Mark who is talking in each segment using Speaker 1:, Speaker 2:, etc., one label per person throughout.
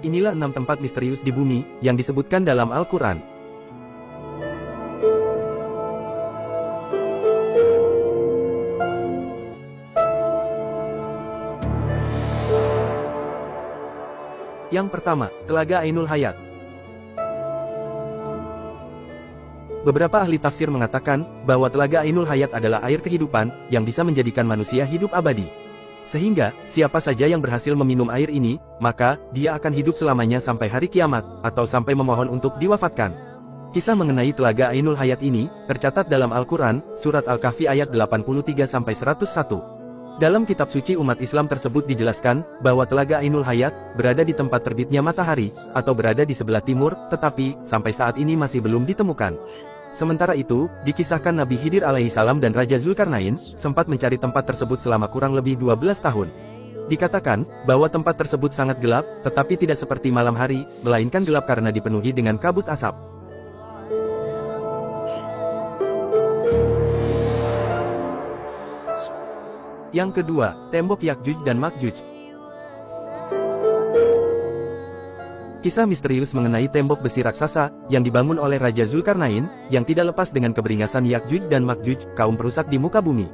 Speaker 1: Inilah 6 tempat misterius di bumi yang disebutkan dalam Al-Quran. Yang pertama, Telaga Ainul Hayat. Beberapa ahli tafsir mengatakan bahwa Telaga Ainul Hayat adalah air kehidupan yang bisa menjadikan manusia hidup abadi. Sehingga, siapa saja yang berhasil meminum air ini, maka dia akan hidup selamanya sampai hari kiamat, atau sampai memohon untuk diwafatkan. Kisah mengenai Telaga Ainul Hayat ini tercatat dalam Al-Quran, Surat Al-Kahfi ayat 83-101. Dalam kitab suci umat Islam tersebut dijelaskan bahwa Telaga Ainul Hayat berada di tempat terbitnya matahari, atau berada di sebelah timur, tetapi sampai saat ini masih belum ditemukan. Sementara itu, dikisahkan Nabi Khidir alaihissalam dan Raja Zulkarnain sempat mencari tempat tersebut selama kurang lebih 12 tahun. Dikatakan bahwa tempat tersebut sangat gelap, tetapi tidak seperti malam hari, melainkan gelap karena dipenuhi dengan kabut asap. Yang kedua, tembok Yakjuj dan Makjuj. Kisah misterius mengenai tembok besi raksasa yang dibangun oleh Raja Zulkarnain, yang tidak lepas dengan keberingasan Yakjuj dan Makjuj, kaum perusak di muka bumi.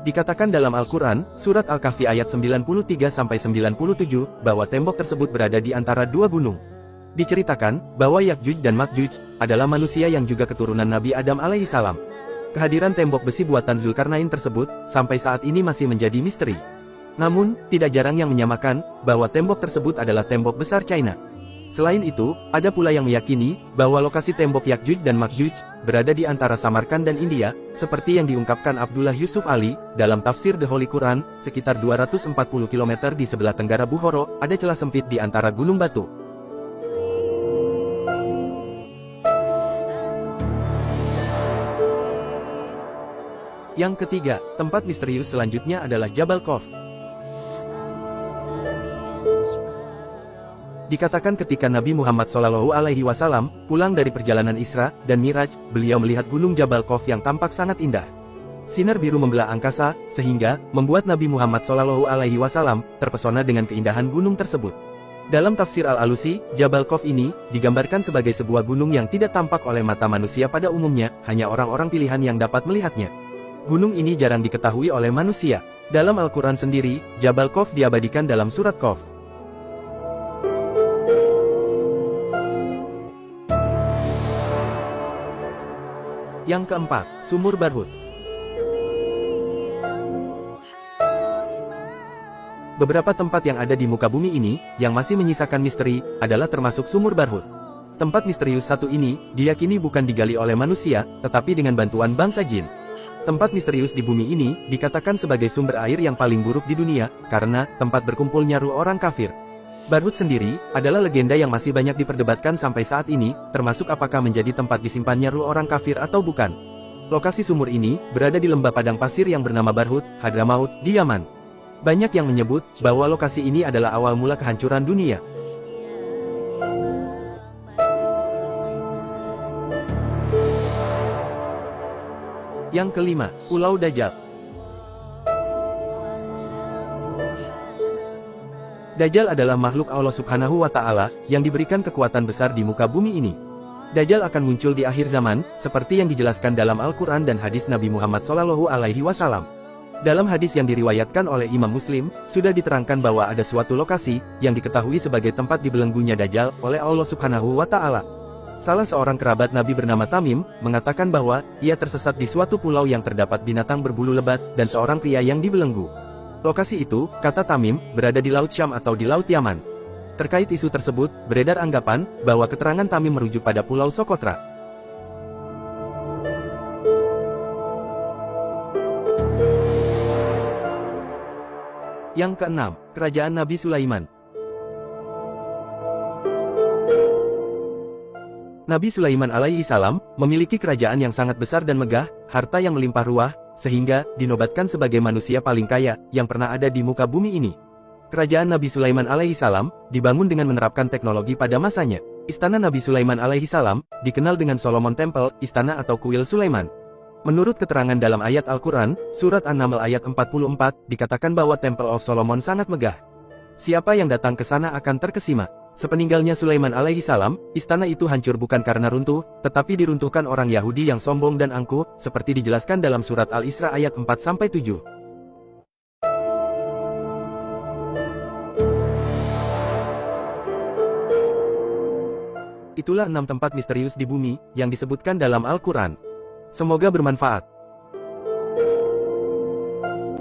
Speaker 1: Dikatakan dalam Al-Quran, Surat Al-Kahfi ayat 93-97, bahwa tembok tersebut berada di antara dua gunung. Diceritakan bahwa Yakjuj dan Makjuj adalah manusia yang juga keturunan Nabi Adam alaihissalam. Kehadiran tembok besi buatan Zulkarnain tersebut, sampai saat ini masih menjadi misteri. Namun, tidak jarang yang menyamakan, bahwa tembok tersebut adalah tembok besar China. Selain itu, ada pula yang meyakini, bahwa lokasi tembok Yakjuj dan Makjuj, berada di antara Samarkand dan India, seperti yang diungkapkan Abdullah Yusuf Ali, dalam tafsir The Holy Quran, sekitar 240 km di sebelah tenggara Bukhara, ada celah sempit di antara gunung batu. Yang ketiga, tempat misterius selanjutnya adalah Jabal Khawf. Dikatakan ketika Nabi Muhammad SAW pulang dari perjalanan Isra dan Miraj, beliau melihat gunung Jabal Khawf yang tampak sangat indah. Sinar biru membelah angkasa, sehingga membuat Nabi Muhammad SAW terpesona dengan keindahan gunung tersebut. Dalam tafsir Al-Alusi, Jabal Khawf ini digambarkan sebagai sebuah gunung yang tidak tampak oleh mata manusia pada umumnya, hanya orang-orang pilihan yang dapat melihatnya. Gunung ini jarang diketahui oleh manusia. Dalam Al-Quran sendiri, Jabal Khawf diabadikan dalam surat Qaf. Yang keempat, Sumur Barhut. Beberapa tempat yang ada di muka bumi ini, yang masih menyisakan misteri, adalah termasuk Sumur Barhut. Tempat misterius satu ini, diyakini bukan digali oleh manusia, tetapi dengan bantuan bangsa jin. Tempat misterius di bumi ini, dikatakan sebagai sumber air yang paling buruk di dunia, karena tempat berkumpulnya ruh orang kafir. Barhut sendiri, adalah legenda yang masih banyak diperdebatkan sampai saat ini, termasuk apakah menjadi tempat disimpannya ruh orang kafir atau bukan. Lokasi sumur ini, berada di lembah padang pasir yang bernama Barhut, Hadramaut, di Yaman. Banyak yang menyebut, bahwa lokasi ini adalah awal mula kehancuran dunia. Yang kelima, Pulau Dajjal. Dajjal adalah makhluk Allah Subhanahu wa Ta'ala yang diberikan kekuatan besar di muka bumi ini. Dajjal akan muncul di akhir zaman, seperti yang dijelaskan dalam Al-Quran dan hadis Nabi Muhammad SAW. Dalam hadis yang diriwayatkan oleh Imam Muslim, sudah diterangkan bahwa ada suatu lokasi yang diketahui sebagai tempat dibelenggunya Dajjal oleh Allah Subhanahu wa Ta'ala. Salah seorang kerabat Nabi bernama Tamim, mengatakan bahwa ia tersesat di suatu pulau yang terdapat binatang berbulu lebat, dan seorang pria yang dibelenggu. Lokasi itu, kata Tamim, berada di Laut Syam atau di Laut Yaman. Terkait isu tersebut, beredar anggapan, bahwa keterangan Tamim merujuk pada Pulau Sokotra. Yang keenam, Kerajaan Nabi Sulaiman. Nabi Sulaiman alaihissalam memiliki kerajaan yang sangat besar dan megah, harta yang melimpah ruah, sehingga dinobatkan sebagai manusia paling kaya yang pernah ada di muka bumi ini. Kerajaan Nabi Sulaiman alaihissalam dibangun dengan menerapkan teknologi pada masanya. Istana Nabi Sulaiman alaihissalam dikenal dengan Solomon Temple, istana atau kuil Sulaiman. Menurut keterangan dalam ayat Al-Quran, Surat An-Naml ayat 44, dikatakan bahwa Temple of Solomon sangat megah. Siapa yang datang ke sana akan terkesima. Sepeninggalnya Sulaiman alaihi salam, istana itu hancur bukan karena runtuh, tetapi diruntuhkan orang Yahudi yang sombong dan angkuh, seperti dijelaskan dalam surat Al-Isra ayat 4-7. Itulah 6 tempat misterius di bumi, yang disebutkan dalam Al-Quran. Semoga bermanfaat.